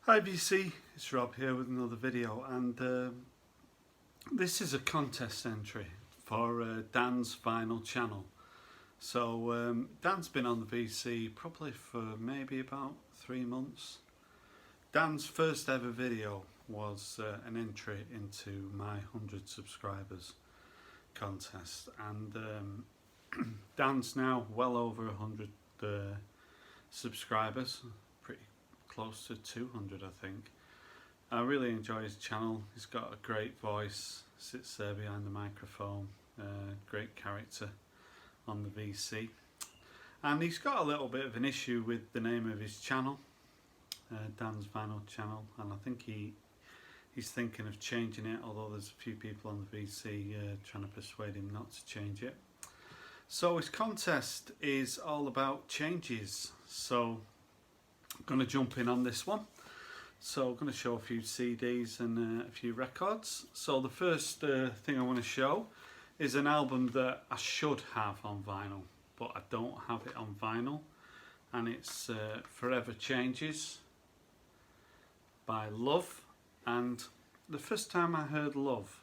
Hi VC, it's Rob here with another video, and this is a contest entry for Dan's vinyl channel. So Dan's been on the VC probably for maybe about 3 months. Dan's first ever video was an entry into my 100 subscribers contest, and Dan's now well over 100 subscribers, pretty close to 200 I think. I really enjoy his channel. He's got a great voice, sits there behind the microphone, great character on the VC, and he's got a little bit of an issue with the name of his channel, Dan's Vinyl channel, and I think he's thinking of changing it, although there's a few people on the VC trying to persuade him not to change it. So his contest is all about changes, so I'm going to jump in on this one. So I'm going to show a few CDs and a few records. So the first thing I want to show is an album that I should have on vinyl, but I don't have it on vinyl, and it's Forever Changes by Love. And the first time I heard Love,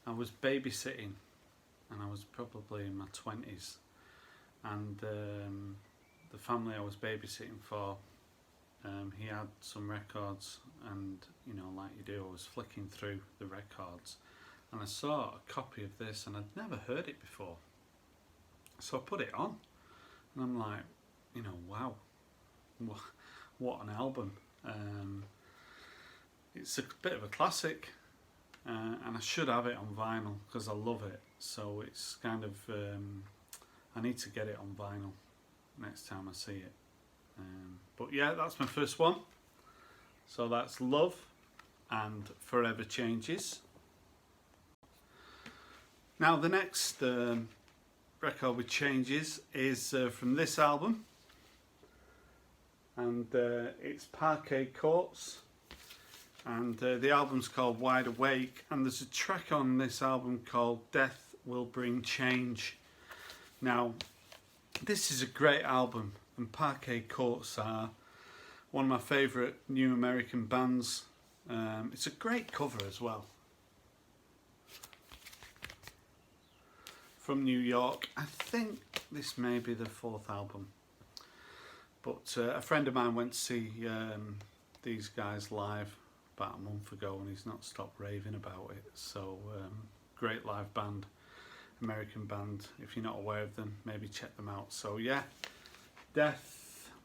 I was babysitting, and I was probably in my 20s, and the family I was babysitting for, he had some records, and you know, like you do, I was flicking through the records and I saw a copy of this, and I'd never heard it before, so I put it on, and I'm like, you know, wow, what an album. It's a bit of a classic, and I should have it on vinyl because I love it, so it's kind of I need to get it on vinyl next time I see it. But yeah, that's my first one. So that's Love and Forever Changes. Now the next record with changes is from this album, and it's Parquet Courts, and the album's called Wide Awake, and there's a track on this album called Death Will Bring Change. Now this is a great album, and Parquet Courts are one of my favourite new American bands. It's a great cover as well. From New York. I think this may be the 4th album. But a friend of mine went to see these guys live about a month ago, and he's not stopped raving about it. So great live band, American band. If you're not aware of them, maybe check them out. So yeah,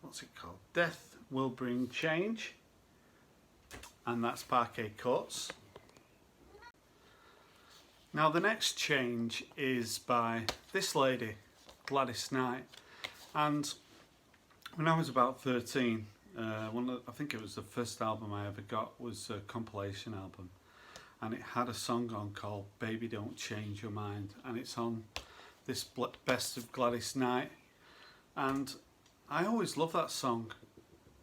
what's it called? Death Will Bring Change, and that's Parquet Courts. Now the next change is by this lady, Gladys Knight, and when I was about 13, I think it was the first album I ever got was a compilation album, and it had a song on called Baby Don't Change Your Mind, and it's on this Best of Gladys Knight, and I always love that song.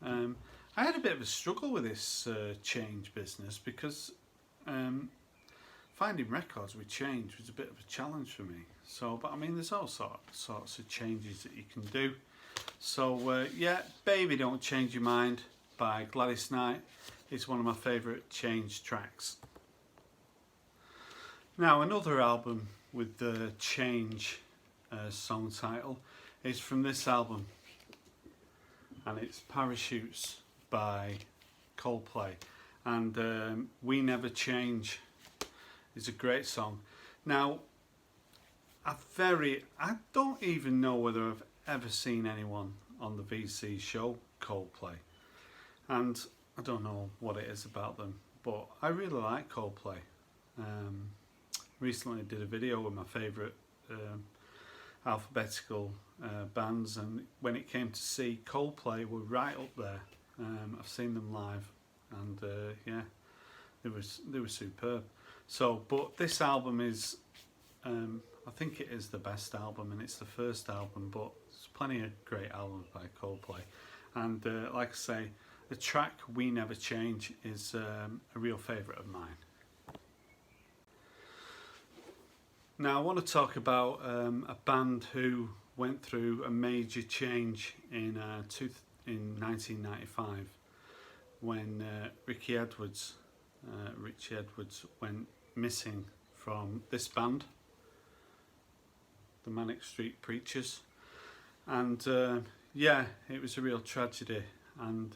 I had a bit of a struggle with this change business because finding records with change was a bit of a challenge for me. So, but I mean, there's all sorts of changes that you can do. So yeah, Baby Don't Change Your Mind by Gladys Knight is one of my favourite change tracks. Now another album with the change song title is from this album, and it's Parachutes by Coldplay, and We Never Change is a great song. Now I don't even know whether I've ever seen anyone on the VC show Coldplay, and I don't know what it is about them, but I really like Coldplay. Recently did a video with my favourite alphabetical bands, and when it came to see, Coldplay were right up there. I've seen them live, and yeah, they were superb. So, but this album is, I think it is the best album, and it's the first album, but there's plenty of great albums by Coldplay. And like I say, the track We Never Change is a real favourite of mine. Now I want to talk about a band who went through a major change in 1995, when Richie Edwards went missing from this band, the Manic Street Preachers, and yeah, it was a real tragedy. And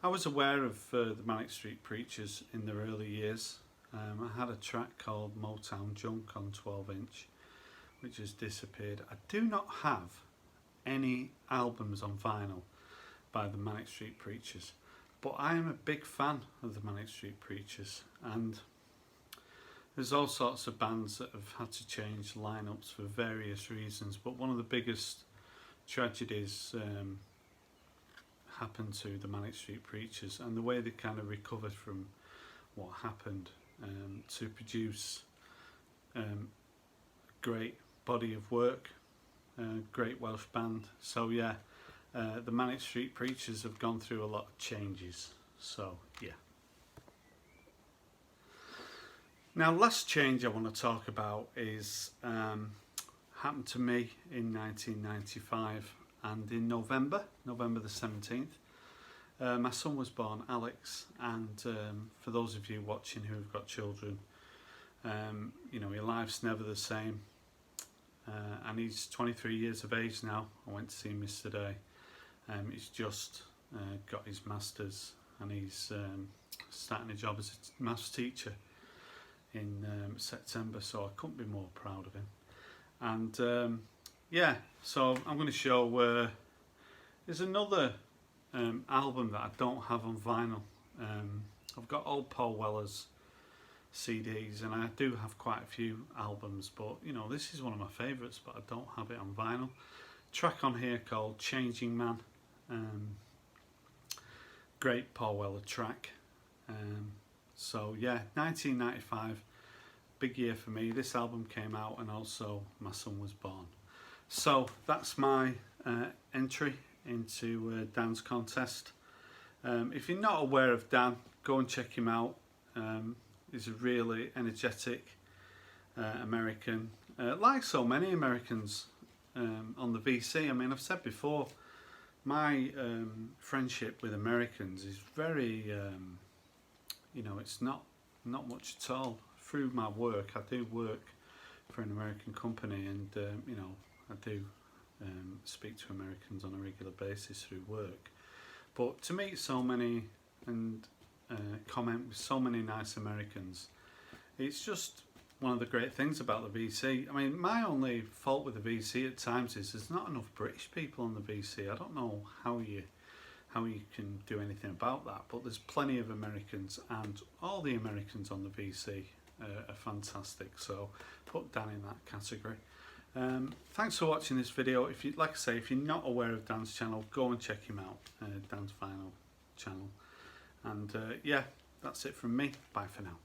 I was aware of the Manic Street Preachers in their early years. I had a track called Motown Junk on 12-inch, which has disappeared. I do not have any albums on vinyl by the Manic Street Preachers, but I am a big fan of the Manic Street Preachers, and there's all sorts of bands that have had to change lineups for various reasons, but one of the biggest tragedies happened to the Manic Street Preachers, and the way they kind of recovered from what happened to produce a great body of work, great Welsh band. So yeah, the Manic Street Preachers have gone through a lot of changes, so yeah. Now, last change I want to talk about is happened to me in 1995, and in November the 17th, my son was born, Alex, and for those of you watching who have got children, you know, your life's never the same, and he's 23 years of age now. I went to see him yesterday. He's just got his masters, and he's starting a job as a maths teacher in September, so I couldn't be more proud of him. And yeah, so I'm going to show there's another album that I don't have on vinyl. I've got old Paul Weller's CDs, and I do have quite a few albums, but you know, this is one of my favourites, but I don't have it on vinyl. Track on here called Changing Man, great Paul Weller track. So yeah, 1995, big year for me. This album came out, and also my son was born. So that's my entry into Dan's contest. If you're not aware of Dan, go and check him out. He's a really energetic American, like so many Americans on the VC. I mean, I've said before, my friendship with Americans is very, you know, it's not much at all. Through my work, I do work for an American company, and you know, I do speak to Americans on a regular basis through work. But to meet so many and comment with so many nice Americans, it's just one of the great things about the VC. I mean, my only fault with the VC at times is there's not enough British people on the VC. I don't know how you can do anything about that, but there's plenty of Americans, and all the Americans on the VC are fantastic. So put Dan in that category. Thanks for watching this video. If you, like I say, if you're not aware of Dan's channel, go and check him out, Dan's Vinyl channel. And yeah, that's it from me. Bye for now.